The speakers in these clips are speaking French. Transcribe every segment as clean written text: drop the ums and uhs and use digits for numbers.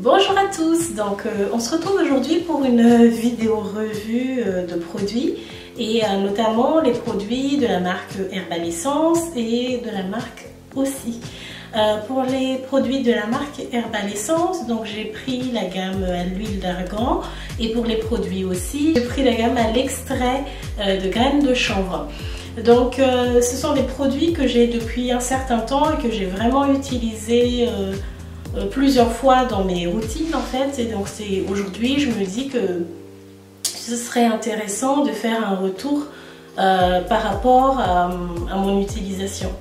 Bonjour à tous, donc on se retrouve aujourd'hui pour une vidéo revue de produits et notamment les produits de la marque Herbal Essence et de la marque aussi. Pour les produits de la marque Herbal Essence, donc j'ai pris la gamme à l'huile d'argan et pour les produits aussi, j'ai pris la gamme à l'extrait de graines de chanvre. Donc ce sont des produits que j'ai depuis un certain temps et que j'ai vraiment utilisés plusieurs fois dans mes routines en fait, et donc c'est aujourd'hui je me dis que ce serait intéressant de faire un retour par rapport à mon utilisation.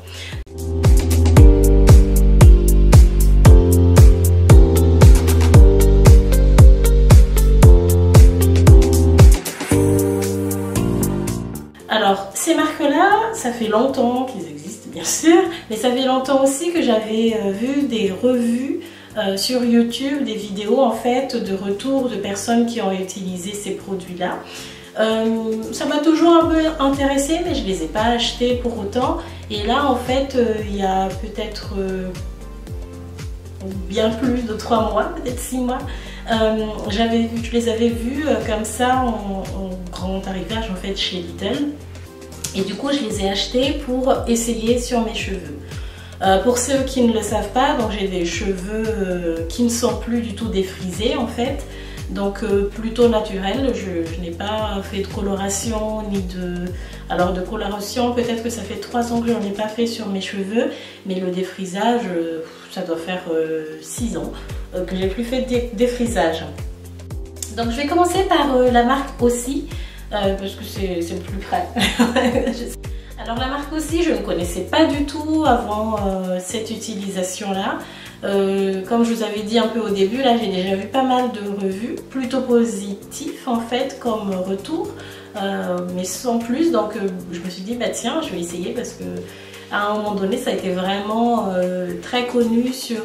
Alors ces marques-là, ça fait longtemps qu'ils existent bien sûr, mais ça fait longtemps aussi que j'avais vu des revues sur YouTube, des vidéos en fait de retour de personnes qui ont utilisé ces produits-là. Ça m'a toujours un peu intéressée, mais je ne les ai pas achetés pour autant. Et là en fait, il y a peut-être bien plus de 3 mois, peut-être 6 mois, je les avais vus comme ça en grand arrivage en fait chez Lidl. Et du coup je les ai achetés pour essayer sur mes cheveux. Pour ceux qui ne le savent pas, donc j'ai des cheveux qui ne sont plus du tout défrisés en fait, donc plutôt naturels. Je n'ai pas fait de coloration ni de... Alors de coloration, peut-être que ça fait 3 ans que je n'en ai pas fait sur mes cheveux, mais le défrisage, ça doit faire 6 ans que j'ai plus fait de défrisage. Donc je vais commencer par la marque aussi, parce que c'est le plus près. Alors la marque aussi, je ne connaissais pas du tout avant cette utilisation-là. Comme je vous avais dit un peu au début, là j'ai déjà vu pas mal de revues, plutôt positifs en fait comme retour, mais sans plus. Donc je me suis dit bah tiens, je vais essayer parce que à un moment donné ça a été vraiment très connu sur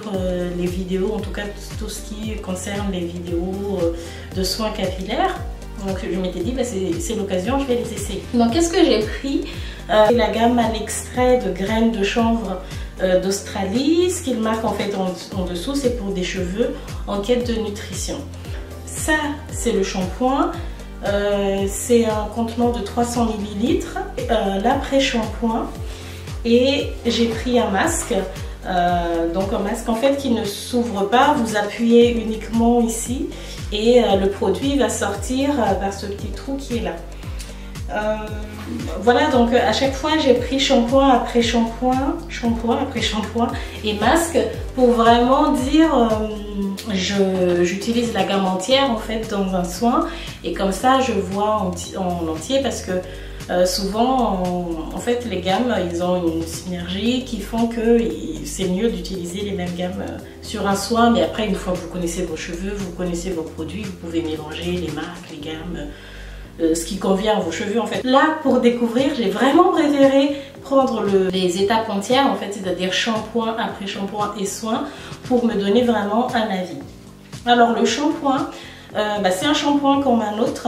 les vidéos, en tout cas tout ce qui concerne les vidéos de soins capillaires. Donc je m'étais dit bah, c'est l'occasion, je vais les essayer. Donc qu'est-ce que j'ai pris? La gamme à l'extrait de graines de chanvre d'Australie. Ce qu'il marque en fait en dessous, c'est pour des cheveux en quête de nutrition. Ça c'est le shampoing. C'est un contenant de 300 ml. L'après-shampoing. Et j'ai pris un masque. Donc un masque en fait qui ne s'ouvre pas, vous appuyez uniquement ici et le produit va sortir par ce petit trou qui est là. Voilà, donc à chaque fois j'ai pris shampoing après shampoing, shampoing après shampoing et masque pour vraiment dire j'utilise la gamme entière en fait dans un soin, et comme ça je vois en entier parce que souvent en fait les gammes ils ont une synergie qui font que c'est mieux d'utiliser les mêmes gammes sur un soin, mais après une fois que vous connaissez vos cheveux, vous connaissez vos produits, vous pouvez mélanger les marques, les gammes, ce qui convient à vos cheveux en fait. Là pour découvrir j'ai vraiment préféré prendre les étapes entières en fait, c'est-à-dire shampoing après shampoing et soin pour me donner vraiment un avis. Alors le shampoing, c'est un shampoing comme un autre.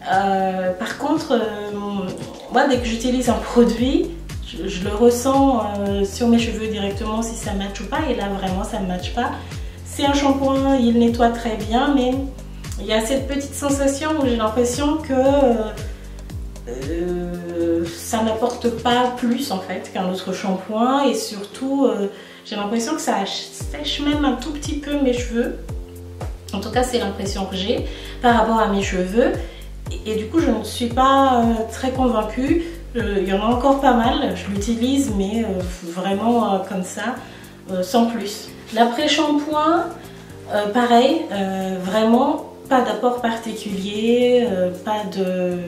Par contre, moi dès que j'utilise un produit, je le ressens sur mes cheveux directement si ça matche ou pas, et là vraiment ça ne matche pas. C'est un shampoing, il nettoie très bien, mais il y a cette petite sensation où j'ai l'impression que ça n'apporte pas plus en fait qu'un autre shampoing, et surtout j'ai l'impression que ça sèche même un tout petit peu mes cheveux. En tout cas c'est l'impression que j'ai par rapport à mes cheveux. Et du coup je ne suis pas très convaincue. Il y en a encore pas mal, je l'utilise mais vraiment comme ça, sans plus. L'après-shampoing, pareil, vraiment pas d'apport particulier, pas de...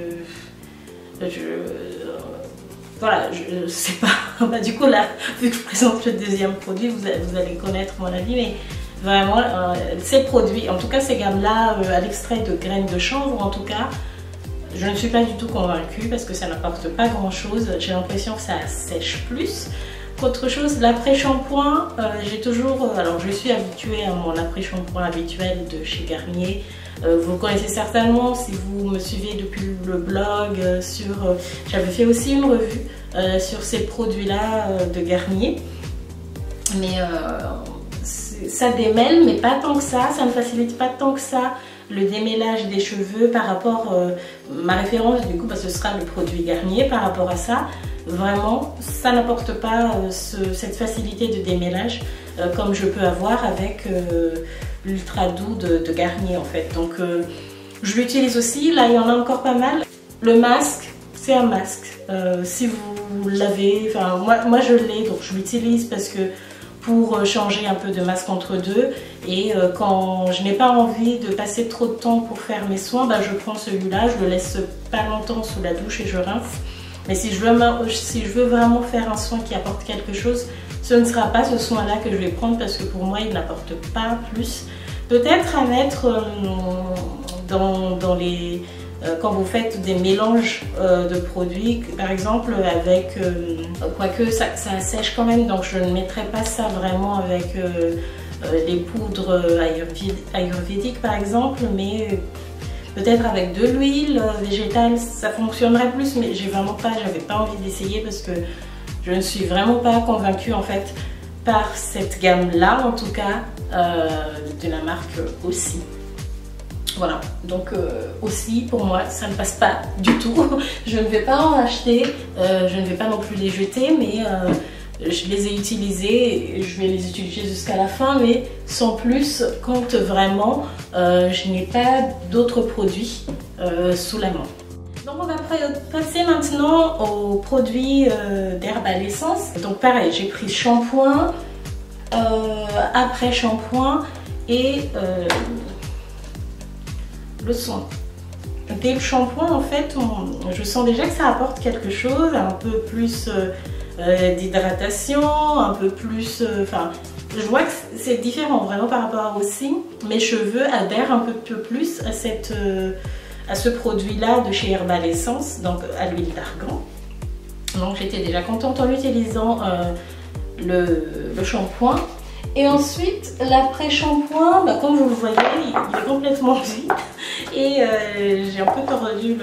voilà, je sais pas. Bah, du coup là, vu que je présente le deuxième produit, vous allez connaître mon avis, mais vraiment ces produits, en tout cas ces gammes là à l'extrait de graines de chanvre, en tout cas je ne suis pas du tout convaincue parce que ça n'apporte pas grand chose. J'ai l'impression que ça sèche plus qu'autre chose. L'après-shampoing, j'ai toujours, alors je suis habituée à mon après-shampoing habituel de chez Garnier. Vous le connaissez certainement si vous me suivez depuis le blog. J'avais fait aussi une revue sur ces produits là de Garnier, mais ça démêle, mais pas tant que ça ne facilite pas tant que ça le démêlage des cheveux par rapport, ma référence du coup, ce sera le produit Garnier par rapport à ça. Vraiment, ça n'apporte pas cette facilité de démêlage comme je peux avoir avec l'Ultra Doux de Garnier en fait. Donc je l'utilise aussi, là il y en a encore pas mal. Le masque, c'est un masque. Si vous l'avez, enfin moi je l'ai, donc je l'utilise parce que pour changer un peu de masque entre deux, et quand je n'ai pas envie de passer trop de temps pour faire mes soins, je prends celui-là, je le laisse pas longtemps sous la douche et je rince. Mais si je veux vraiment faire un soin qui apporte quelque chose, ce ne sera pas ce soin-là que je vais prendre parce que pour moi il n'apporte pas plus. Peut-être à mettre dans les... quand vous faites des mélanges de produits, par exemple avec, quoique ça assèche quand même, donc je ne mettrai pas ça vraiment avec les poudres ayurvédiques par exemple, mais peut-être avec de l'huile végétale, ça fonctionnerait plus, mais j'avais pas envie d'essayer parce que je ne suis vraiment pas convaincue en fait par cette gamme là, en tout cas de la marque Aussi. Voilà, donc Aussi pour moi ça ne passe pas du tout. Je ne vais pas en acheter, je ne vais pas non plus les jeter, mais je les ai utilisés et je vais les utiliser jusqu'à la fin, mais sans plus quand vraiment je n'ai pas d'autres produits sous la main. Donc on va passer maintenant aux produits d'Herbal Essence. Donc pareil, j'ai pris shampoing, après shampoing et le soin. Dès le shampoing en fait, je sens déjà que ça apporte quelque chose, un peu plus d'hydratation, un peu plus... Enfin, je vois que c'est différent vraiment par rapport à Aussi. Mes cheveux adhèrent un peu plus à ce produit-là de chez Herbal Essence, donc à l'huile d'argan. Donc j'étais déjà contente en utilisant le shampoing. Et ensuite, l'après-shampoing, comme vous le voyez, il est complètement vide. Et j'ai un peu tordu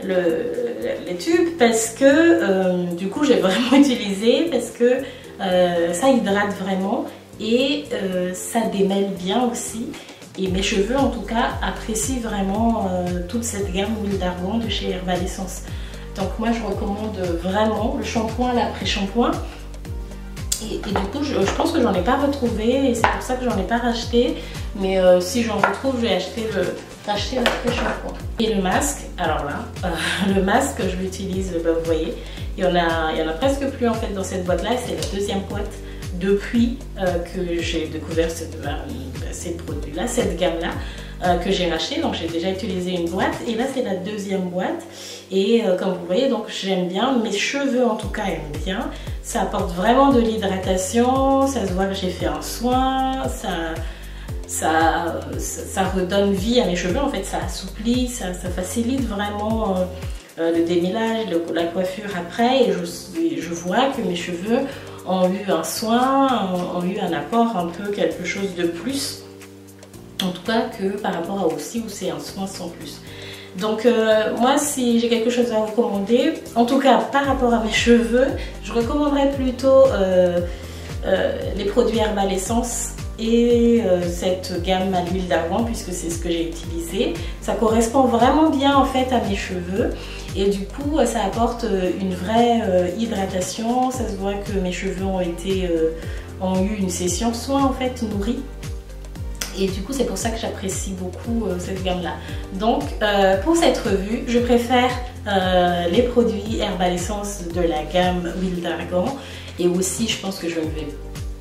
les tubes parce que du coup j'ai vraiment utilisé parce que ça hydrate vraiment et ça démêle bien aussi. Et mes cheveux en tout cas apprécient vraiment toute cette gamme huile d'argan de chez Herbal Essence. Donc moi je recommande vraiment le shampoing, l'après-shampoing. Et du coup je pense que j'en ai pas retrouvé et c'est pour ça que j'en ai pas racheté. Mais si j'en retrouve, je vais racheter l'après-shampoing. Et le masque, alors là, le masque je l'utilise, vous voyez, il y en a presque plus en fait dans cette boîte là. C'est la deuxième boîte depuis que j'ai découvert ces produits là, cette gamme là que j'ai racheté. Donc j'ai déjà utilisé une boîte et là c'est la deuxième boîte. Et comme vous voyez, donc j'aime bien, mes cheveux en tout cas aiment bien. Ça apporte vraiment de l'hydratation, ça se voit que j'ai fait un soin, ça redonne vie à mes cheveux, en fait ça assouplit, ça facilite vraiment le démêlage, la coiffure après, et je vois que mes cheveux ont eu un soin, ont eu un apport, un peu quelque chose de plus, en tout cas que par rapport à Aussi où c'est un soin sans plus. Donc moi si j'ai quelque chose à recommander, en tout cas par rapport à mes cheveux, je recommanderais plutôt les produits Herbal Essence et cette gamme à l'huile d'argan puisque c'est ce que j'ai utilisé. Ça correspond vraiment bien en fait à mes cheveux et du coup ça apporte une vraie hydratation. Ça se voit que mes cheveux ont eu une session soin en fait nourrie. Et du coup c'est pour ça que j'apprécie beaucoup cette gamme là. Donc pour cette revue je préfère les produits Herbal Essence de la gamme huile d'argan. Et aussi je pense que je ne vais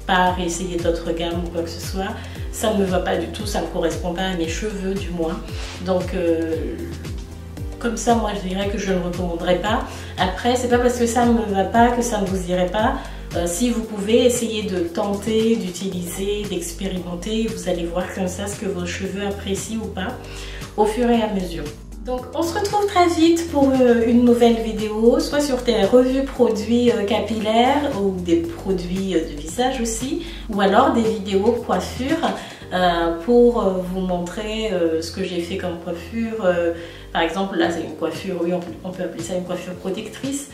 pas réessayer d'autres gammes ou quoi que ce soit. Ça ne me va pas du tout, ça ne correspond pas à mes cheveux du moins. Donc comme ça moi je dirais que je ne recommanderais pas. Après c'est pas parce que ça ne me va pas que ça ne vous irait pas. Si vous pouvez essayer de tenter, d'utiliser, d'expérimenter, vous allez voir comme ça ce que vos cheveux apprécient ou pas au fur et à mesure. Donc on se retrouve très vite pour une nouvelle vidéo, soit sur des revues produits capillaires ou des produits de visage aussi, ou alors des vidéos coiffure pour vous montrer ce que j'ai fait comme coiffure. Par exemple là c'est une coiffure, oui on peut appeler ça une coiffure protectrice.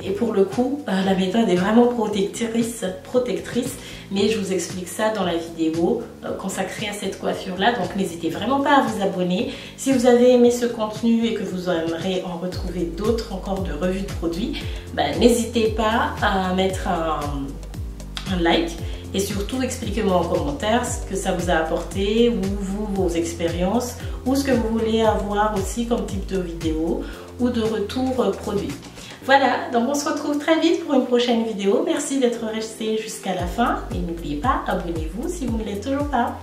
Et pour le coup, la méthode est vraiment protectrice, mais je vous explique ça dans la vidéo consacrée à cette coiffure-là. Donc n'hésitez vraiment pas à vous abonner. Si vous avez aimé ce contenu et que vous aimerez en retrouver d'autres encore de revues de produits, n'hésitez pas à mettre un like. Et surtout, expliquez-moi en commentaire ce que ça vous a apporté, ou vos expériences, ou ce que vous voulez avoir aussi comme type de vidéo ou de retour produit. Voilà, donc on se retrouve très vite pour une prochaine vidéo. Merci d'être resté jusqu'à la fin et n'oubliez pas, abonnez-vous si vous ne l'êtes toujours pas.